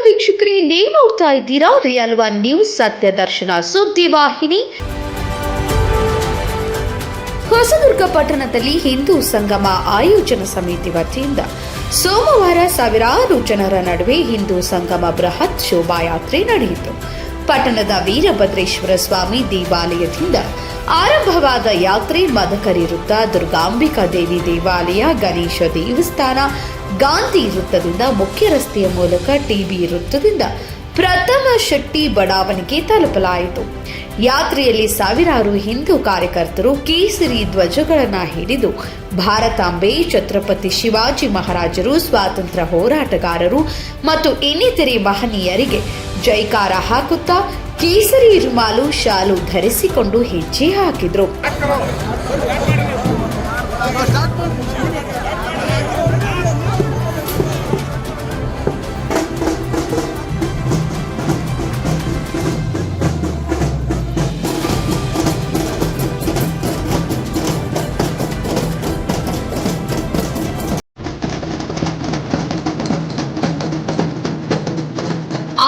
ವೀಕ್ಷಕರೇ, ನೀವು ನೋಡ್ತಾ ಇದ್ದೀರಾ ರಿಯಲ್ ಒನ್ ನ್ಯೂಸ್ ಸತ್ಯ ದರ್ಶನ ಸುದ್ದಿ ವಾಹಿನಿ. ಹೊಸದುರ್ಗ ಪಟ್ಟಣದಲ್ಲಿ ಹಿಂದೂ ಸಂಗಮ ಆಯೋಜನಾ ಸಮಿತಿ ವತಿಯಿಂದ ಸೋಮವಾರ ಸಾವಿರಾರು ಜನರ ನಡುವೆ ಹಿಂದೂ ಸಂಗಮ ಬೃಹತ್ ಶೋಭಾಯಾತ್ರೆ ನಡೆಯಿತು. ಪಟ್ಟಣದ ವೀರಭದ್ರೇಶ್ವರ ಸ್ವಾಮಿ ದೇವಾಲಯದಿಂದ ಆರಂಭವಾದ ಯಾತ್ರೆ ಮದಕರಿ ವೃತ್ತ, ದುರ್ಗಾಂಬಿಕಾ ದೇವಿ ದೇವಾಲಯ, ಗಣೇಶ ದೇವಸ್ಥಾನ, ಗಾಂಧಿ ವೃತ್ತದಿಂದ ಮುಖ್ಯ ರಸ್ತೆಯ ಮೂಲಕ ಟಿಬಿ ವೃತ್ತದಿಂದ ಪ್ರಥಮ ಶೆಟ್ಟಿ ಬಡಾವಣೆಗೆ ತಲುಪಲಾಯಿತು. ಯಾತ್ರೆಯಲ್ಲಿ ಸಾವಿರಾರು ಹಿಂದೂ ಕಾರ್ಯಕರ್ತರು ಕೇಸರಿ ಧ್ವಜಗಳನ್ನು ಹಿಡಿದು ಭಾರತಾಂಬೆ, ಛತ್ರಪತಿ ಶಿವಾಜಿ ಮಹಾರಾಜರು, ಸ್ವಾತಂತ್ರ್ಯ ಹೋರಾಟಗಾರರು ಮತ್ತು ಇನ್ನಿತರೆ ಮಹನೀಯರಿಗೆ ಜೈಕಾರ ಹಾಕುತ್ತಾ ಕೇಸರಿ ರುಮಾಲು, ಶಾಲು ಧರಿಸಿಕೊಂಡು ಹೆಜ್ಜೆ ಹಾಕಿದರು.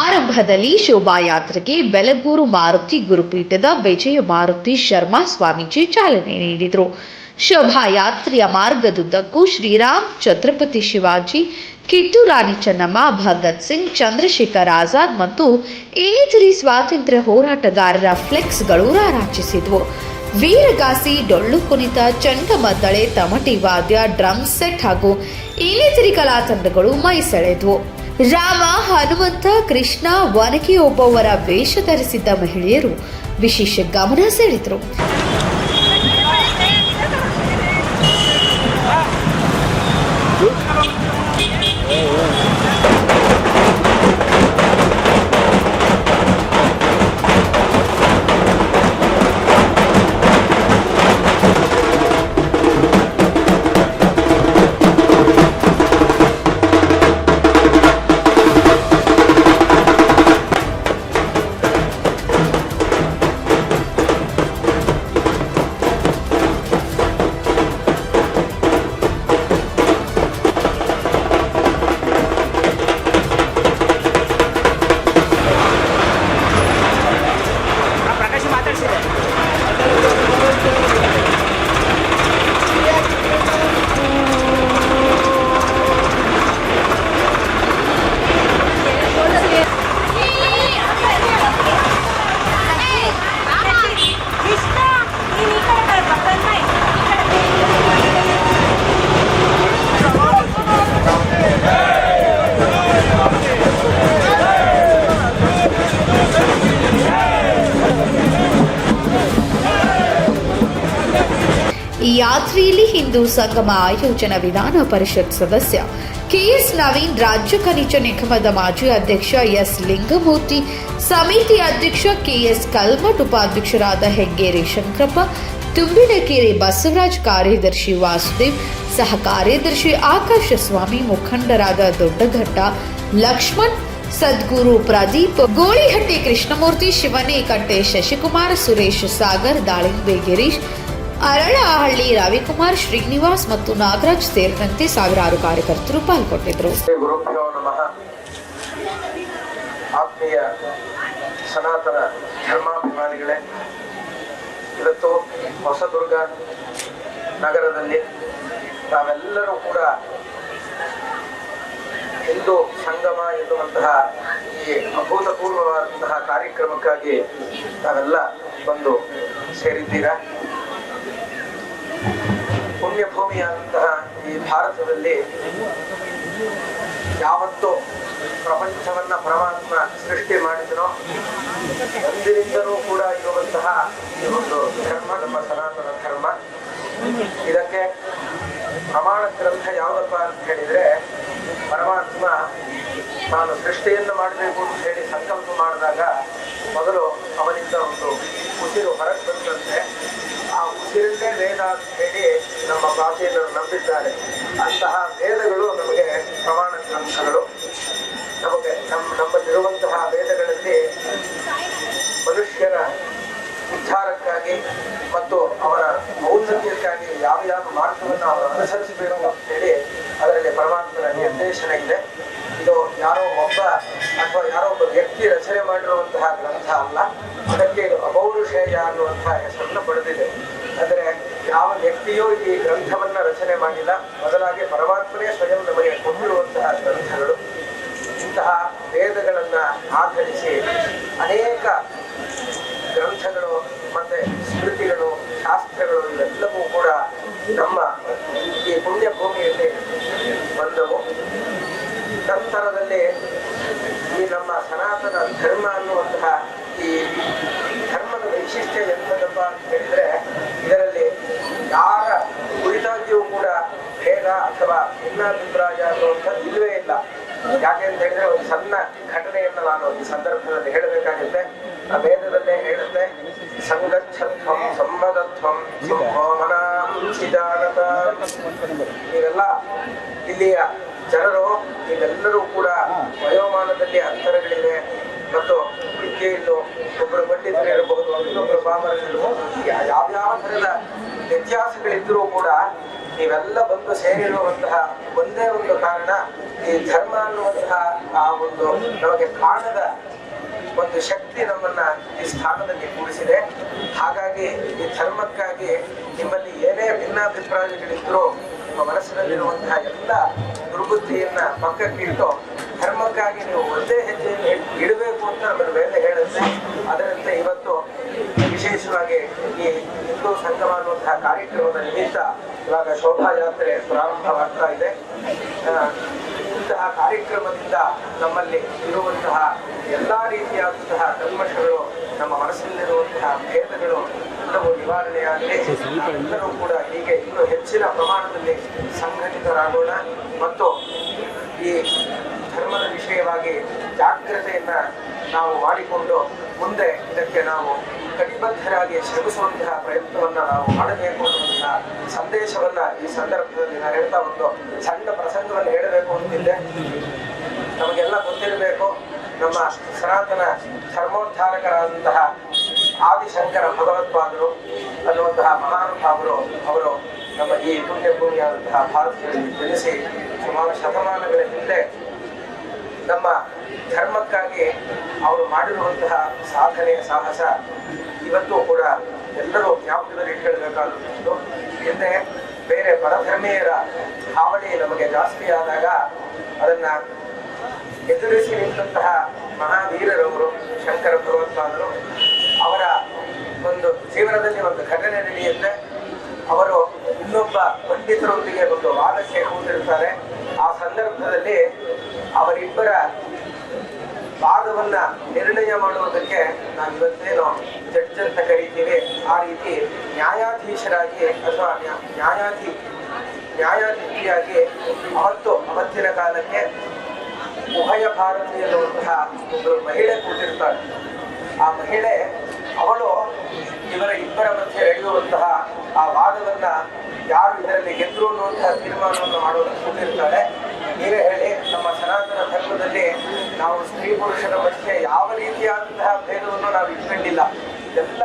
ಆರಂಭದಲ್ಲಿ ಶೋಭಾಯಾತ್ರೆಗೆ ಬೆಲಗೂರು ಮಾರುತಿ ಗುರುಪೀಠದ ವಿಜಯ ಮಾರುತಿ ಶರ್ಮಾ ಸ್ವಾಮೀಜಿ ಚಾಲನೆ ನೀಡಿದರು. ಶೋಭಾಯಾತ್ರೆಯ ಮಾರ್ಗದುದ್ದಕ್ಕೂ ಶ್ರೀರಾಮ್, ಛತ್ರಪತಿ ಶಿವಾಜಿ, ಕಿತ್ತೂರು ರಾಣಿ ಚೆನ್ನಮ್ಮ, ಭಗತ್ ಸಿಂಗ್, ಚಂದ್ರಶೇಖರ್ ಆಜಾದ್ ಮತ್ತು ಇನ್ನಿತರೆ ಸ್ವಾತಂತ್ರ್ಯ ಹೋರಾಟಗಾರರ ಫ್ಲೆಕ್ಸ್ಗಳು ರಾರಾಜಿಸಿದವು. ವೀರಗಾಸಿ, ಡೊಳ್ಳು ಕುಣಿತ, ಚಂಡಮದ್ದಳೆ, ತಮಟೆ ವಾದ್ಯ, ಡ್ರಮ್ ಸೆಟ್ ಹಾಗೂ ಇನ್ನಿತರೆ ಕಲಾ ತಂಡಗಳು ಮೈ ಸೆಳೆದವು. ರಾಮ, ಹನುಮಂತ, ಕೃಷ್ಣ, ಒನಕೆ ಒಬ್ಬವರ ವೇಷ ಧರಿಸಿದ್ದ ಮಹಿಳೆಯರು ವಿಶೇಷ ಗಮನ ಸೆಳೆದರು. ಈ ಯಾತ್ರೆಯಲ್ಲಿ ಹಿಂದೂ ಸಂಗಮ ಆಯೋಜನಾ ವಿಧಾನ ಪರಿಷತ್ ಸದಸ್ಯ ಕೆಎಸ್ ನವೀನ್, ರಾಜ್ಯ ಖನಿಜ ನಿಗಮದ ಮಾಜಿ ಅಧ್ಯಕ್ಷ ಎಸ್ ಲಿಂಗಮೂರ್ತಿ, ಸಮಿತಿ ಅಧ್ಯಕ್ಷ ಕೆಎಸ್ ಕಲ್ಮಠ್, ಉಪಾಧ್ಯಕ್ಷರಾದ ಹೆಗ್ಗೇರಿ ಶಂಕರಪ್ಪ, ತುಂಬಿನಕೆರೆ ಬಸವರಾಜ್, ಕಾರ್ಯದರ್ಶಿ ವಾಸುದೇವ್, ಸಹ ಕಾರ್ಯದರ್ಶಿ ಆಕಾಶ ಸ್ವಾಮಿ, ಮುಖಂಡರಾದ ದೊಡ್ಡಘಟ್ಟ ಲಕ್ಷ್ಮಣ್, ಸದ್ಗುರು ಪ್ರದೀಪ್, ಗೋಳಿಹಟ್ಟಿ ಕೃಷ್ಣಮೂರ್ತಿ, ಶಿವನೇಕಟ್ಟೆ ಶಶಿಕುಮಾರ್, ಸುರೇಶ್ ಸಾಗರ್, ದಾಳಿಂಬೆ ಗಿರೀಶ್, ಅರಳಹಳ್ಳಿ ರವಿಕುಮಾರ್, ಶ್ರೀನಿವಾಸ್ ಮತ್ತು ನಾಗರಾಜ್ ಸೇರಿದಂತೆ ಸಾವಿರಾರು ಕಾರ್ಯಕರ್ತರು ಪಾಲ್ಗೊಂಡಿದ್ದರು. ಗುರುಭ್ಯೋ ನಮಃ. ಆತ್ಮೀಯ ಸನಾತನ ಧರ್ಮಾಭಿಮಾನಿಗಳೇ, ಇವತ್ತು ಹೊಸದುರ್ಗ ನಗರದಲ್ಲಿ ನಾವೆಲ್ಲರೂ ಕೂಡ ಹಿಂದೂ ಸಂಗಮ ಎನ್ನುವಂತಹ ಈ ಅಭೂತಪೂರ್ವವಾದಂತಹ ಕಾರ್ಯಕ್ರಮಕ್ಕಾಗಿ ನಾವೆಲ್ಲ ಬಂದು ಸೇರಿದ್ದೀರಾ. ಪುಣ್ಯಭೂಮಿಯಾದಂತಹ ಈ ಭಾರತದಲ್ಲಿ ಯಾವತ್ತೂ ಪ್ರಪಂಚವನ್ನ ಪರಮಾತ್ಮ ಸೃಷ್ಟಿ ಮಾಡಿದನೋ ಒಂದಿನಿಂದಲೂ ಕೂಡ ಇರುವಂತಹ ಈ ಒಂದು ಧರ್ಮ ನಮ್ಮ ಸನಾತನ ಧರ್ಮ. ಇದಕ್ಕೆ ಪ್ರಮಾಣ ಗ್ರಂಥ ಯಾವುದಪ್ಪ ಅಂತ ಹೇಳಿದ್ರೆ, ಪರಮಾತ್ಮ ನಾನು ಸೃಷ್ಟಿಯನ್ನು ಮಾಡಬೇಕು ಅಂತ ಹೇಳಿ ಸಂಕಲ್ಪ ಮಾಡಿದಾಗ ಮೊದಲು ಅವನಿಂದ ಒಂದು ಉಸಿರು ಹೊರಗೆ ಬಂದಂತೆ ಆ ಉಸಿರನ್ನೇ ವೇದ ಅಂತ ಹೇಳಿ ನಮ್ಮ ಭಾಷೆಯನ್ನು ನಂಬಿದ್ದಾರೆ. ಅಂತಹ ವೇದಗಳು ನಮಗೆ ಪ್ರಮಾಣ ಗ್ರಂಥಗಳು. ನಮಗೆ ನಮ್ಮಲ್ಲಿರುವಂತಹ ವೇದಗಳಲ್ಲಿ ಮನುಷ್ಯರ ಉದ್ಧಾರಕ್ಕಾಗಿ ಮತ್ತು ಅವರ ಔನ್ನತ್ಯಕ್ಕಾಗಿ ಯಾವ ಮಾರ್ಗವನ್ನು ಅವರು ಅನುಸರಿಸಬೇಕು ಅಂತ ಹೇಳಿ ಅದರಲ್ಲಿ ಪರಮಾತ್ಮನ ನಿರ್ದೇಶನ ಇದೆ. ಇದು ಯಾರೋ ಒಬ್ಬ ಅಥವಾ ಬರೆದಿರುವಂತಹ ಗ್ರಂಥ ಅಲ್ಲ. ಅದಕ್ಕೆ ಅಪೌರುಷೇಯ ಅನ್ನುವಂತಹ ಹೆಸರನ್ನು ಪಡೆದಿದೆ. ಅಂದರೆ ಯಾವ ವ್ಯಕ್ತಿಯೂ ಈ ಗ್ರಂಥವನ್ನ ರಚನೆ ಮಾಡಿಲ್ಲ, ಬದಲಾಗಿ ಪರಮಾತ್ಮನೇ ಸ್ವಯಂ ನಮಗೆ ಕೊಟ್ಟಿರುವಂತಹ ಗ್ರಂಥಗಳು. ಇಂತಹ ವೇದಗಳನ್ನ ಆಧರಿಸಿ ಅನೇಕ ಗ್ರಂಥಗಳು ಮತ್ತೆ ಸ್ಮೃತಿಗಳು, ಶಾಸ್ತ್ರಗಳು ಇವೆಲ್ಲವೂ ಕೂಡ ನಮ್ಮ ಈ ಪುಣ್ಯ ಭೂಮಿಯಲ್ಲಿ ಬಂದವು. ನಂತರದಲ್ಲಿ ಈ ನಮ್ಮ ಸನಾತನ ಧರ್ಮ ಅನ್ನುವಂತಹ ಈ ಧರ್ಮದ ವೈಶಿಷ್ಟ್ಯ ಎಂಥದಪ್ಪ ಅಂತ ಹೇಳಿದ್ರೆ, ಇದರಲ್ಲಿ ಯಾರ ಕುರಿತಾಗಿಯೂ ಕೂಡ ಭೇದ ಅಥವಾ ಭಿನ್ನಾಭಿಪ್ರಾಯ ಅನ್ನುವಂಥದ್ದು ಇಲ್ಲವೇ ಇಲ್ಲ. ಯಾಕೆ ಅಂತ ಹೇಳಿದ್ರೆ, ಒಂದು ಸಣ್ಣ ಘಟನೆಯನ್ನು ನಾನು ಈ ಸಂದರ್ಭದಲ್ಲಿ ಹೇಳಬೇಕಾಗುತ್ತೆ. ಆ ವೇದದಲ್ಲೇ ಹೇಳುತ್ತೆ, ಸಂಗಚ್ಛತ್ವಂ ಸಂವದತ್ವಂ ಸಿಂಹೋಮನಾಂಚಿದಾನತ. ನೀವೆಲ್ಲ ಇಲ್ಲಿಯ ಜನರು ನೀವೆಲ್ಲರೂ ಕೂಡ ವಯೋಮಾನದಲ್ಲಿ ಅಂತರಗಳಿವೆ ಮತ್ತು ವಿದ್ಯೆಯನ್ನು ಒಬ್ಬರು ಪಂಡಿತರಿರಬಹುದು, ಇನ್ನೊಬ್ಬರು ಪಾಮರರಿರಬಹುದು, ಯಾವ್ಯಾವ ಥರದ ವ್ಯತ್ಯಾಸಗಳಿದ್ದರೂ ಕೂಡ ನೀವೆಲ್ಲ ಬಂದು ಸೇರಿರುವಂತಹ ಒಂದೇ ಒಂದು ಕಾರಣ, ಈ ಧರ್ಮ ಅನ್ನುವಂತಹ ಆ ಒಂದು ನಮಗೆ ಕಾಣದ ಒಂದು ಶಕ್ತಿ ನಮ್ಮನ್ನ ಈ ಸ್ಥಾನದಲ್ಲಿ ಕೂಡಿಸಿದೆ. ಹಾಗಾಗಿ ಈ ಧರ್ಮಕ್ಕಾಗಿ ನಿಮ್ಮಲ್ಲಿ ಏನೇ ಭಿನ್ನಾಭಿಪ್ರಾಯಗಳಿದ್ರೂ ನಿಮ್ಮ ಮನಸ್ಸಿನಲ್ಲಿರುವಂತಹ ಎಲ್ಲ ದುರ್ಬುದ್ಧಿಯನ್ನ ಪಕ್ಕಕ್ಕಿಟ್ಟು ಧರ್ಮಕ್ಕಾಗಿ ನೀವು ಒಂದೇ ಹೆಜ್ಜೆಯನ್ನು ಇಡಬೇಕು ಅಂತ ನಮ್ಮನ್ನು ವೇದ ಹೇಳುತ್ತೆ. ಅದರಂತೆ ಇವತ್ತು ವಿಶೇಷವಾಗಿ ಈ ಹಿಂದೂ ಸಂಗಮ ಅನ್ನುವಂತಹ ಕಾರ್ಯಕ್ರಮದ ನಿಮಿತ್ತ ಇವಾಗ ಶೋಭಾಯಾತ್ರೆ ಪ್ರಾರಂಭವಾಗ್ತಾ ಇದೆ. ಇಂತಹ ಕಾರ್ಯಕ್ರಮದಿಂದ ನಮ್ಮಲ್ಲಿ ಇರುವಂತಹ ಎಲ್ಲಾ ರೀತಿಯಾದಂತಹ ಕಲ್ಮಶಗಳು, ನಮ್ಮ ಮನಸ್ಸಿನಲ್ಲಿರುವಂತಹ ಭೇದಗಳು ಎಲ್ಲವೂ ನಿವಾರಣೆಯಾಗಲಿ. ಎಲ್ಲರೂ ಕೂಡ ಹೀಗೆ ಇನ್ನೂ ಹೆಚ್ಚಿನ ಪ್ರಮಾಣದಲ್ಲಿ ಸಂಘಟಿತರಾಗೋಣ ಮತ್ತು ಈ ಧರ್ಮದ ವಿಷಯವಾಗಿ ಜಾಗ್ರತೆಯನ್ನ ನಾವು ಮಾಡಿಕೊಂಡು ಮುಂದೆ ಇದಕ್ಕೆ ನಾವು ಕಟಿಬದ್ಧರಾಗಿ ಶ್ರಮಿಸುವಂತಹ ಪ್ರಯತ್ನವನ್ನ ನಾವು ಮಾಡಬೇಕು ಅನ್ನುವಂತಹ ಸಂದೇಶವನ್ನ ಈ ಸಂದರ್ಭದಲ್ಲಿ ನಾನು ಹೇಳ್ತಾ ಒಂದು ಸಣ್ಣ ಪ್ರಸಂಗವನ್ನು ಹೇಳಬೇಕು ಅಂತಿದ್ದೆ. ನಮಗೆಲ್ಲ ಗೊತ್ತಿರಬೇಕು, ನಮ್ಮ ಸನಾತನ ಧರ್ಮೋದ್ಧಾರಕರಾದಂತಹ ಆದಿಶಂಕರ ಭಗವತ್ಪಾದರು ಅನ್ನುವಂತಹ ಮಹಾನುಭಾವರು, ಅವರು ನಮ್ಮ ಈ ಪುಣ್ಯಭೂಮಿಯಾದಂತಹ ಭಾರತದಲ್ಲಿ ಜನಿಸಿ ಸುಮಾರು ಶತಮಾನಗಳ ಹಿಂದೆ ನಮ್ಮ ಧರ್ಮಕ್ಕಾಗಿ ಅವರು ಮಾಡಿರುವಂತಹ ಸಾಧನೆ, ಸಾಹಸ ಇವತ್ತು ಕೂಡ ಎಲ್ಲರೂ ಜ್ಞಾಪಕದಲ್ಲಿ ಇಟ್ಕೊಳ್ಬೇಕಾದಂಥದ್ದು. ಹಿಂದೆ ಬೇರೆ ಪರಧರ್ಮೀಯರ ಹಾವಳಿ ನಮಗೆ ಜಾಸ್ತಿ ಆದಾಗ ಅದನ್ನ ಎದುರಿಸಿ ನಿಂತಹ ಮಹಾವೀರರವರು ಶಂಕರ ಭಗವತ್ಪಾದರು. ಅವರ ಒಂದು ಜೀವನದಲ್ಲಿ ಒಂದು ಘಟನೆ ನಡೆಯುತ್ತೆ. ಅವರು ಇನ್ನೊಬ್ಬ ಪಂಡಿತರೊಂದಿಗೆ ಒಂದು ವಾದಕ್ಕೆ ಕೂತಿರ್ತಾರೆ. ಆ ಸಂದರ್ಭದಲ್ಲಿ ಅವರಿಬ್ಬರ ವಾದವನ್ನ ನಿರ್ಣಯ ಮಾಡುವುದಕ್ಕೆ ನಾವು ಇವತ್ತೇನು ಜಡ್ಜ್ ಅಂತ ಕರೀತೀವಿ, ಆ ರೀತಿ ನ್ಯಾಯಾಧೀಶರಾಗಿ ಅಥವಾ ನ್ಯಾಯಾಧೀಶಿಯಾಗಿ ಅವತ್ತಿನ ಕಾಲಕ್ಕೆ ಉಭಯ ಭಾರತಿ ಎನ್ನುವಂತಹ ಒಬ್ಬರು ಮಹಿಳೆ ಕೂತಿರ್ತಾಳೆ. ಆ ಮಹಿಳೆ ಅವಳು ಇವರ ಇಬ್ಬರ ಮಧ್ಯೆ ನಡೆಯುವಂತಹ ಆ ವಾದವನ್ನ ಯಾರು ಇದರಲ್ಲಿ ಗೆದ್ರು ಅನ್ನುವಂತಹ ತೀರ್ಮಾನವನ್ನು ಮಾಡೋದಕ್ಕೆ ಕೂತಿರ್ತಾಳೆ. ನೀವೇ ಹೇಳಿ, ನಮ್ಮ ಸನಾತನ ಧರ್ಮದಲ್ಲಿ ನಾವು ಸ್ತ್ರೀ ಪುರುಷರ ಮಧ್ಯೆ ಯಾವ ರೀತಿಯಾದಂತಹ ಭೇದವನ್ನು ನಾವು ಇಟ್ಕೊಂಡಿಲ್ಲ. ಇದೆಲ್ಲ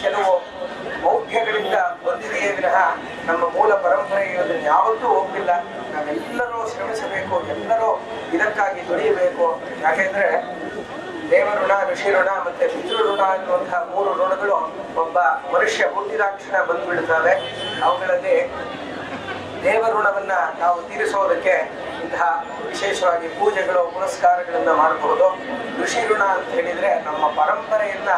ಕೆಲವು ಮೌಢ್ಯಗಳಿಂದ ಬಂದಿದೆಯೇ ವಿನಃ ನಮ್ಮ ಮೂಲ ಪರಂಪರೆ ಇರೋದನ್ನು ಯಾವತ್ತೂ ಒಪ್ಪಿಲ್ಲ. ನಾವೆಲ್ಲರೂ ಶ್ರಮಿಸಬೇಕು, ಎಲ್ಲರೂ ಇದಕ್ಕಾಗಿ ದುಡಿಯಬೇಕು. ಯಾಕೆಂದ್ರೆ ದೇವಋಣ, ಋಷಿ ಋಣ ಮತ್ತೆ ಪಿತೃ ಋಣ ಎನ್ನುವಂತಹ 3 ಋಣಗಳು ಒಬ್ಬ ಮನುಷ್ಯ ಹುಟ್ಟಿದಾಕ್ಷಣ ಬಂದ್ಬಿಡ್ತವೆ. ಅವುಗಳಲ್ಲಿ ದೇವಋಣವನ್ನ ನಾವು ತೀರಿಸೋದಕ್ಕೆ ಇಂತಹ ವಿಶೇಷವಾಗಿ ಪೂಜೆಗಳು, ಪುನಸ್ಕಾರಗಳನ್ನ ಮಾಡಬಹುದು. ಋಷಿ ಋಣ ಅಂತ ಹೇಳಿದ್ರೆ ನಮ್ಮ ಪರಂಪರೆಯನ್ನ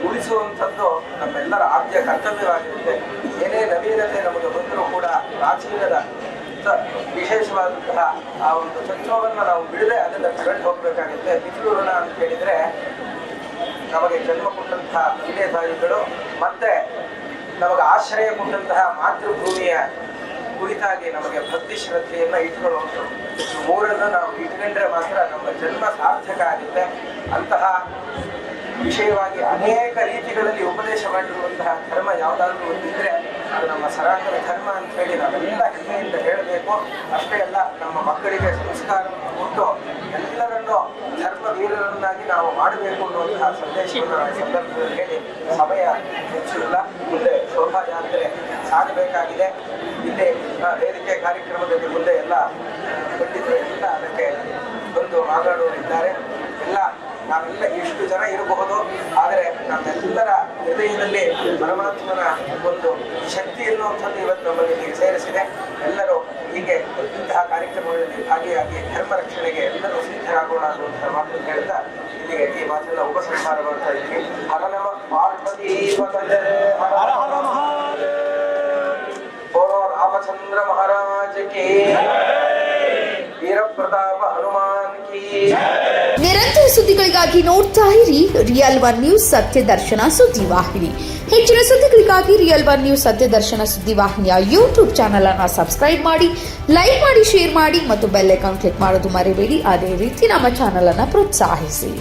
ಉಳಿಸುವಂಥದ್ದು ನಮ್ಮೆಲ್ಲರ ಆದ್ಯ ಕರ್ತವ್ಯವಾಗಿರುತ್ತೆ. ಏನೇ ನವೀನತೆ ನಮಗೆ ಬಂದರೂ ಕೂಡ ಪ್ರಾಚೀನದ ವಿಶೇಷವಾದಂತಹ ಆ ಒಂದು ತತ್ವವನ್ನು ನಾವು ಬಿಡದೆ ಅದನ್ನು ತಗೊಂಡು ಹೋಗ್ಬೇಕಾಗುತ್ತೆ. ಪಿತೃ ಋಣ ಅಂತ ಹೇಳಿದ್ರೆ ನಮಗೆ ಜನ್ಮ ಕೊಟ್ಟಂತಹ ತಂದೆ ತಾಯಿಗಳು ಮತ್ತೆ ನಮಗೆ ಆಶ್ರಯ ಕೊಟ್ಟಂತಹ ಮಾತೃಭೂಮಿಯ ಕುರಿತಾಗಿ ನಮಗೆ ಭಕ್ತಿ ಶ್ರದ್ಧೆಯನ್ನ ಇಟ್ಕೊಳ್ಳುವಂಥದ್ದು. 3 ನಾವು ಇಟ್ಕೊಂಡ್ರೆ ಮಾತ್ರ ನಮ್ಮ ಜನ್ಮ ಸಾರ್ಥಕ ಆಗುತ್ತೆ. ಅಂತಹ ವಿಷಯವಾಗಿ ಅನೇಕ ರೀತಿಗಳಲ್ಲಿ ಉಪದೇಶ ಮಾಡಿರುವಂತಹ ಧರ್ಮ ಯಾವುದಾದ್ರೂ ಒಂದಿದ್ರೆ ಅದು ನಮ್ಮ ಸನಾತನ ಧರ್ಮ ಅಂತ ಹೇಳಿ ನಾವೆಲ್ಲ ಹೆಮ್ಮೆಯಿಂದ ಹೇಳಬೇಕು. ಅಷ್ಟೇ ಅಲ್ಲ, ನಮ್ಮ ಮಕ್ಕಳಿಗೆ ಸಂಸ್ಕಾರವನ್ನು ಕೊಟ್ಟು ಎಲ್ಲರನ್ನೂ ಧರ್ಮ ವೀರರನ್ನಾಗಿ ನಾವು ಮಾಡಬೇಕು ಅನ್ನುವಂತಹ ಸಂದೇಶವನ್ನು ಈ ಸಂದರ್ಭದಲ್ಲಿ ಹೇಳಿ ಸಮಯ ಹೆಚ್ಚಿಲ್ಲ. ಮುಂದೆ ಶೋಭಾಯಾತ್ರೆ ಸಾಗಬೇಕಾಗಿದೆ. ಇಲ್ಲಿ ವೇದಿಕೆ ಕಾರ್ಯಕ್ರಮದಲ್ಲಿ ಮುಂದೆ ಎಲ್ಲ ಪಂಡಿತರು ಎಲ್ಲ ಅದಕ್ಕೆ ಬಂದು ಮಾತಾಡುವರಿದ್ದಾರೆ. ಎಲ್ಲ ನಾವೆಲ್ಲ ಇಷ್ಟು ಜನ ಇರಬಹುದು, ಆದರೆ ನಮ್ಮೆಲ್ಲರ ಹೃದಯದಲ್ಲಿ ಪರಮಾತ್ಮನ ಒಂದು ಶಕ್ತಿ ಎನ್ನುವಂಥದ್ದು ಇವತ್ತು ನಮ್ಮಲ್ಲಿ ಸೇರಿಸಿದೆ. ಎಲ್ಲರೂ ಹೀಗೆ ಇಂತಹ ಕಾರ್ಯಕ್ರಮಗಳಲ್ಲಿ ಭಾಗಿಯಾಗಿ ಧರ್ಮ ರಕ್ಷಣೆಗೆ ಎಲ್ಲರೂ ಸಿದ್ಧರಾಗೋಣ ಅನ್ನುವಂಥ ಮಾತನ್ನು ಹೇಳ್ತಾ ಇಲ್ಲಿಗೆ ಈ ಮಾತನ್ನ ಉಪಸಂಹಾರ ಮಾಡ್ತಾ ಇದ್ದೀನಿ. ಹರ ನಮಃ ಪಾರ್ವತಿ ಪತಯೇ ಹರ ಹರ ಮಹಾದೇವ. बोलो रामचंद्र महाराज की, वीर प्रताप हनुमान की. ನಿರಂತರ ಸುದ್ದಿಗಳಿಗಾಗಿ ನೋಡ್ತಾ ಇರಿ ರಿಯಲ್ ಒನ್ ನ್ಯೂಸ್ ಸತ್ಯ ದರ್ಶನ ಸುದ್ದಿವಾಹಿನಿ. ಹೆಚ್ಚಿನ ಸುದ್ದಿಗಳಿಗಾಗಿ ರಿಯಲ್ ಒನ್ ನ್ಯೂಸ್ ಸತ್ಯ ದರ್ಶನ ಸುದ್ದಿವಾಹಿನಿಯ ಯೂಟ್ಯೂಬ್ ಚಾನೆಲ್ ಅನ್ನು ಸಬ್ಸ್ಕ್ರೈಬ್ ಮಾಡಿ, ಲೈಕ್ ಮಾಡಿ, ಶೇರ್ ಮಾಡಿ ಮತ್ತು ಬೆಲ್ ಐಕಾನ್ ಕ್ಲಿಕ್ ಮಾಡೋದು ಮರಿಬೇಡಿ. ಅದೇ ರೀತಿ ನಮ್ಮ ಚಾನೆಲ್ ಅನ್ನು ಪ್ರೋತ್ಸಾಹಿಸಿ.